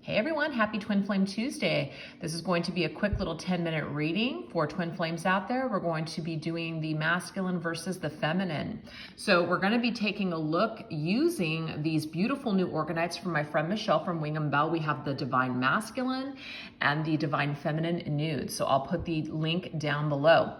Hey everyone, happy Twin Flame Tuesday. This is going to be a quick little 10-minute reading for Twin Flames out there. We're going to be doing the masculine versus the feminine. So we're going to be taking a look using these beautiful new organites from my friend Michelle from Wing and Bell. We have the Divine Masculine and the Divine Feminine Nude. So I'll put the link down below.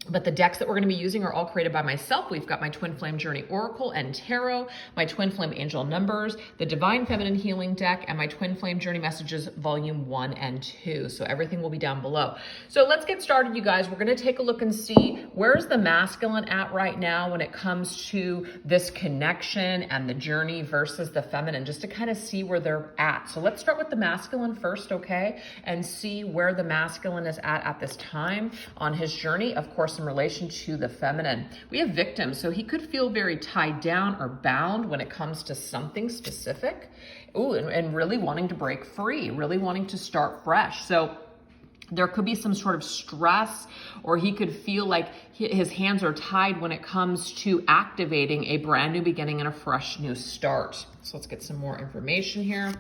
But the decks that we're going to be using are all created by myself. We've got my Twin Flame Journey Oracle and Tarot, my Twin Flame Angel Numbers, the Divine Feminine Healing deck, and my Twin Flame Journey Messages Volume 1 and 2. So everything will be down below. So let's get started, you guys. We're going to take a look and see where's the masculine at right now when it comes to this connection and the journey versus the feminine, just to kind of see where they're at. So let's start with the masculine first, okay? And see where the masculine is at this time on his journey. Of course, in relation to the feminine. We have victim, so he could feel very tied down or bound when it comes to something specific. Ooh, and really wanting to break free, really wanting to start fresh. So there could be some sort of stress, or he could feel like his hands are tied when it comes to activating a brand new beginning and a fresh new start. So let's get some more information here.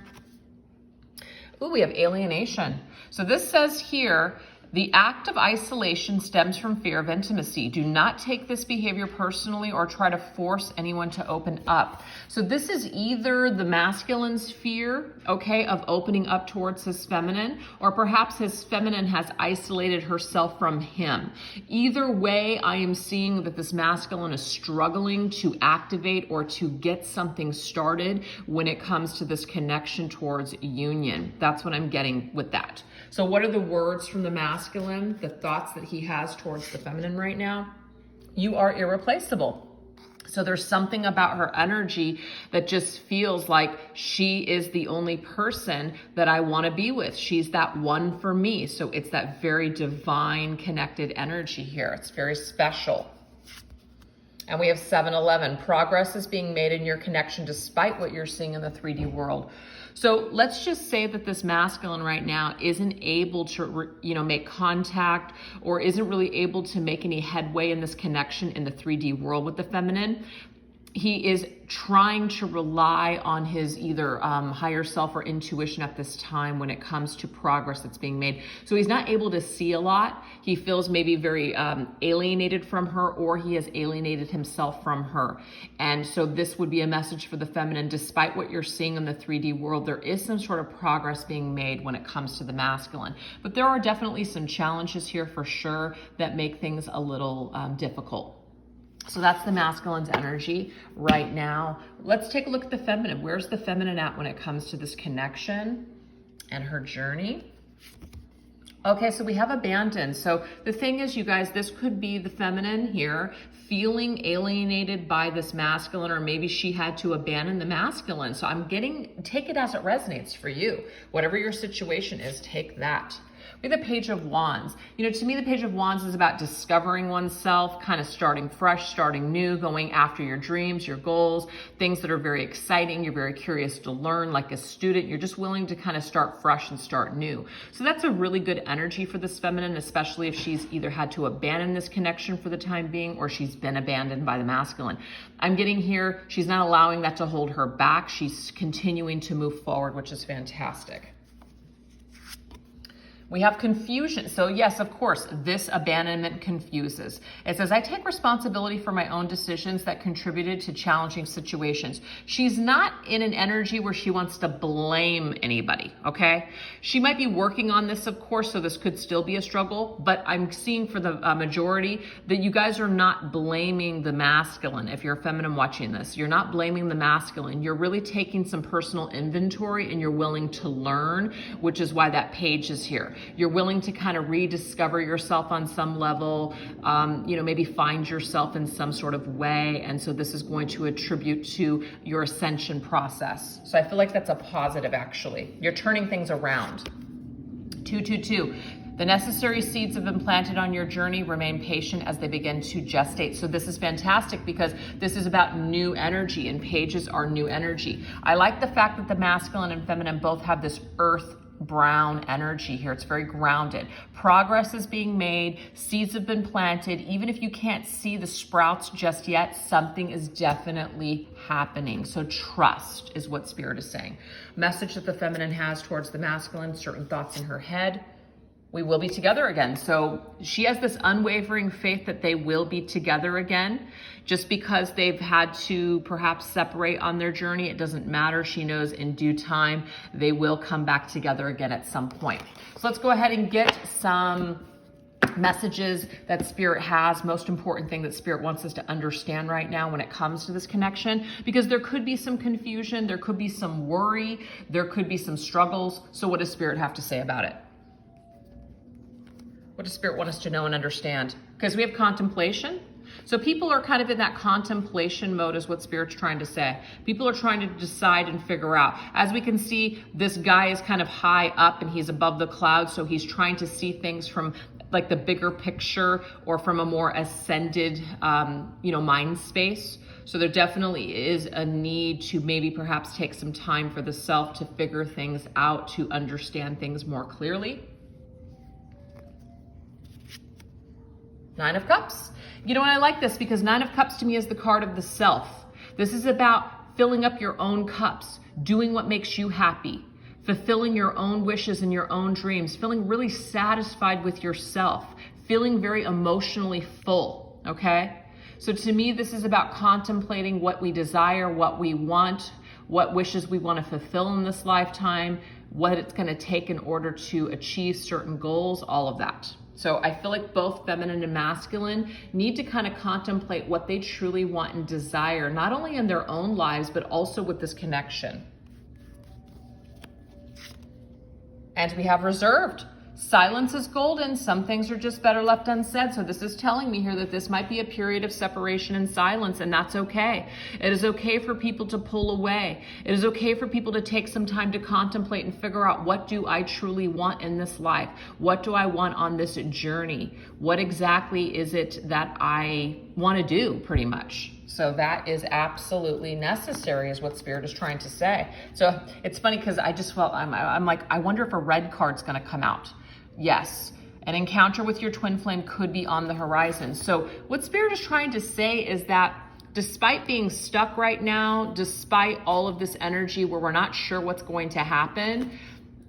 Ooh, we have alienation. So this says here, the act of isolation stems from fear of intimacy. Do not take this behavior personally or try to force anyone to open up. So this is either the masculine's fear, okay, of opening up towards his feminine, or perhaps his feminine has isolated herself from him. Either way, I am seeing that this masculine is struggling to activate or to get something started when it comes to this connection towards union. That's what I'm getting with that. So what are the words from the masculine, the thoughts that he has towards the feminine right now? You are irreplaceable. So there's something about her energy that just feels like she is the only person that I want to be with. She's that one for me. So it's that very divine connected energy here. It's very special. And we have 7-11. Progress is being made in your connection despite what you're seeing in the 3D world. So let's just say that this masculine right now isn't able to, make contact or isn't really able to make any headway in this connection in the 3D world with the feminine. He is trying to rely on his either higher self or intuition at this time when it comes to progress that's being made. So he's not able to see a lot. He feels maybe very alienated from her, or he has alienated himself from her. And so this would be a message for the feminine. Despite what you're seeing in the 3D world, there is some sort of progress being made when it comes to the masculine. But there are definitely some challenges here for sure that make things a little difficult. So that's the masculine's energy right now. Let's take a look at the feminine. Where's the feminine at when it comes to this connection and her journey? Okay, so we have abandoned. So the thing is, you guys, this could be the feminine here feeling alienated by this masculine, or maybe she had to abandon the masculine. So take it as it resonates for you. Whatever your situation is, take that. We have the Page of Wands. To me, the Page of Wands is about discovering oneself, kind of starting fresh, starting new, going after your dreams, your goals, things that are very exciting. You're very curious to learn. Like a student, you're just willing to kind of start fresh and start new. So that's a really good energy for this feminine, especially if she's either had to abandon this connection for the time being, or she's been abandoned by the masculine. I'm getting here, she's not allowing that to hold her back. She's continuing to move forward, which is fantastic. We have confusion. So yes, of course, this abandonment confuses. It says, I take responsibility for my own decisions that contributed to challenging situations. She's not in an energy where she wants to blame anybody, okay? She might be working on this, of course, so this could still be a struggle, but I'm seeing for the majority that you guys are not blaming the masculine. If you're a feminine watching this, you're not blaming the masculine. You're really taking some personal inventory and you're willing to learn, which is why that page is here. You're willing to kind of rediscover yourself on some level, maybe find yourself in some sort of way. And so this is going to attribute to your ascension process. So I feel like that's a positive, actually. You're turning things around. 222. The necessary seeds have been planted on your journey. Remain patient as they begin to gestate. So this is fantastic because this is about new energy, and pages are new energy. I like the fact that the masculine and feminine both have this earth brown energy here. It's very grounded. Progress is being made. Seeds have been planted. Even if you can't see the sprouts just yet, something is definitely happening. So trust is what Spirit is saying. Message that the feminine has towards the masculine, certain thoughts in her head. We will be together again. So she has this unwavering faith that they will be together again. Just because they've had to perhaps separate on their journey, it doesn't matter. She knows in due time, they will come back together again at some point. So let's go ahead and get some messages that Spirit has. Most important thing that Spirit wants us to understand right now when it comes to this connection, because there could be some confusion, there could be some worry, there could be some struggles. So what does Spirit have to say about it? What does Spirit want us to know and understand? Because we have contemplation. So people are kind of in that contemplation mode is what Spirit's trying to say. People are trying to decide and figure out. As we can see, this guy is kind of high up and he's above the clouds. So he's trying to see things from like the bigger picture or from a more ascended, mind space. So there definitely is a need to maybe perhaps take some time for the self to figure things out, to understand things more clearly. Nine of Cups. You know what, I like this because Nine of Cups to me is the card of the self. This is about filling up your own cups, doing what makes you happy, fulfilling your own wishes and your own dreams, feeling really satisfied with yourself, feeling very emotionally full, okay? So to me, this is about contemplating what we desire, what we want, what wishes we want to fulfill in this lifetime, what it's going to take in order to achieve certain goals, all of that. So I feel like both feminine and masculine need to kind of contemplate what they truly want and desire, not only in their own lives, but also with this connection. And we have reserved. Silence is golden. Some things are just better left unsaid. So this is telling me here that this might be a period of separation and silence, and that's okay. It is okay for people to pull away. It is okay for people to take some time to contemplate and figure out, what do I truly want in this life? What do I want on this journey? What exactly is it that I want to do, pretty much? So that is absolutely necessary is what Spirit is trying to say. So it's funny because I just felt, I'm like, I wonder if a red card's going to come out. Yes, an encounter with your twin flame could be on the horizon. So what Spirit is trying to say is that despite being stuck right now, despite all of this energy where we're not sure what's going to happen,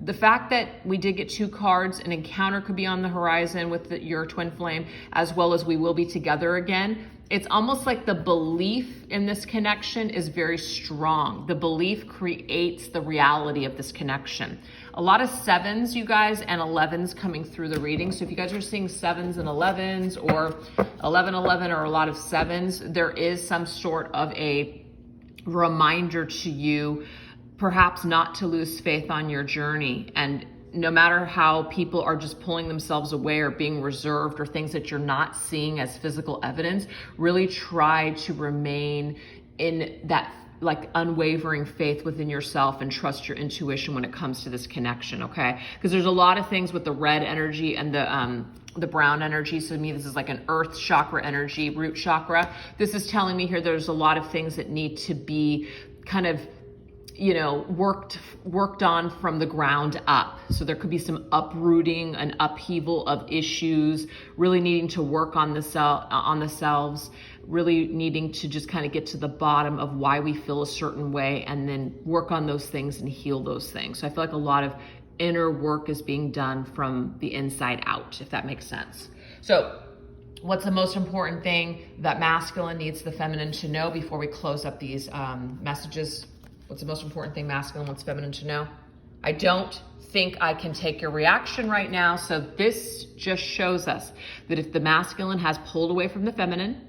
the fact that we did get two cards, an encounter could be on the horizon with your twin flame, as well as we will be together again. It's almost like the belief in this connection is very strong. The belief creates the reality of this connection. A lot of 7s, you guys, and 11s coming through the reading. So if you guys are seeing 7s and 11s or 11 or a lot of 7s, there is some sort of a reminder to you, perhaps not to lose faith on your journey. And no matter how people are just pulling themselves away or being reserved or things that you're not seeing as physical evidence, really try to remain in that like unwavering faith within yourself and trust your intuition when it comes to this connection, okay? Because there's a lot of things with the red energy and the brown energy. So to me, this is like an earth chakra energy, root chakra. This is telling me here there's a lot of things that need to be kind of worked on from the ground up. So there could be some uprooting and upheaval of issues, really needing to work on the selves, really needing to just kind of get to the bottom of why we feel a certain way and then work on those things and heal those things. So I feel like a lot of inner work is being done from the inside out, if that makes sense. So what's the most important thing that masculine needs the feminine to know before we close up these messages? What's the most important thing masculine wants feminine to know? I don't think I can take your reaction right now. So this just shows us that if the masculine has pulled away from the feminine,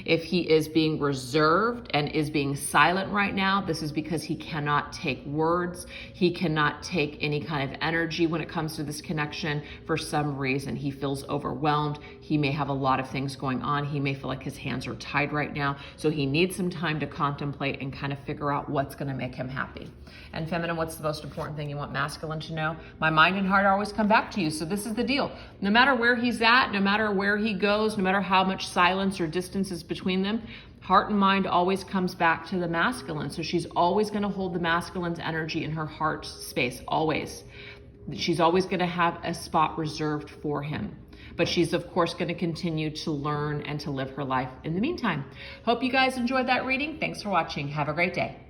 if he is being reserved and is being silent right now, this is because he cannot take words. He cannot take any kind of energy when it comes to this connection. For some reason, he feels overwhelmed. He may have a lot of things going on. He may feel like his hands are tied right now. So he needs some time to contemplate and kind of figure out what's going to make him happy. And feminine, what's the most important thing you want masculine to know? My mind and heart always come back to you. So this is the deal. No matter where he's at, no matter where he goes, no matter how much silence or distance is between them, heart and mind always comes back to the masculine. So she's always going to hold the masculine's energy in her heart space, always. She's always going to have a spot reserved for him. But she's, of course, going to continue to learn and to live her life in the meantime. Hope you guys enjoyed that reading. Thanks for watching. Have a great day.